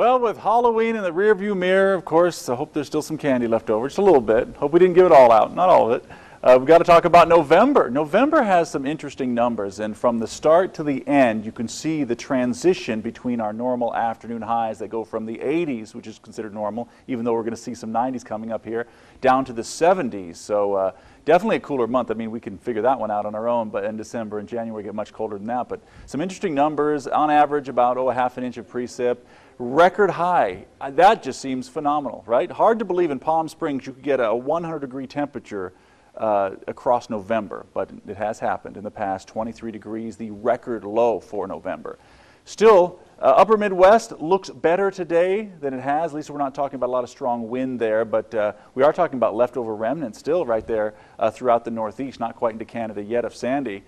Well, with Halloween in the rearview mirror, of course, I hope there's still some candy left over, just a little bit. Hope we didn't give it all out, not all of it. We've got to talk about November. November has some interesting numbers, and from the start to the end, you can see the transition between our normal afternoon highs that go from the 80s, which is considered normal, even though we're going to see some 90s coming up here, down to the 70s. So definitely a cooler month. I mean, we can figure that one out on our own, but in December and January get much colder than that. But some interesting numbers, on average about a half an inch of precip. Record high. That just seems phenomenal, right? Hard to believe in Palm Springs you could get a 100-degree temperature across November, but it has happened in the past. 23 degrees, the record low for November. Still, upper Midwest looks better today than it has. At least we're not talking about a lot of strong wind there, but we are talking about leftover remnants still right there throughout the Northeast, not quite into Canada yet of Sandy.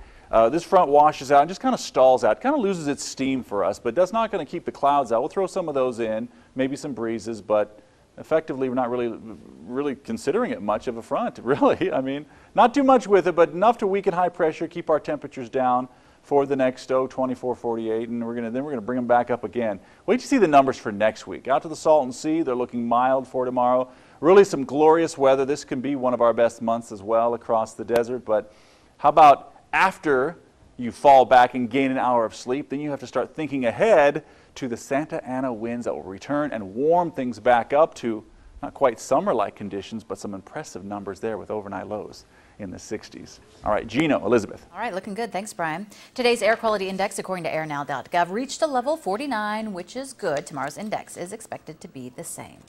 This front washes out and just kind of stalls out, kind of loses its steam for us, but that's not going to keep the clouds out. We'll throw some of those in, maybe some breezes, but effectively we're not really considering it much of a front, really. I mean, not too much with it, but enough to weaken high pressure, keep our temperatures down for the next 24, 48, and then we're going to bring them back up again. Wait to see the numbers for next week. Out to the Salton Sea, they're looking mild for tomorrow. Really some glorious weather. This can be one of our best months as well across the desert, but how about after you fall back and gain an hour of sleep, then you have to start thinking ahead to the Santa Ana winds that will return and warm things back up to not quite summer-like conditions, but some impressive numbers there with overnight lows in the 60s. All right, Gino, Elizabeth. All right, looking good. Thanks, Brian. Today's air quality index, according to airnow.gov, reached a level 49, which is good. Tomorrow's index is expected to be the same.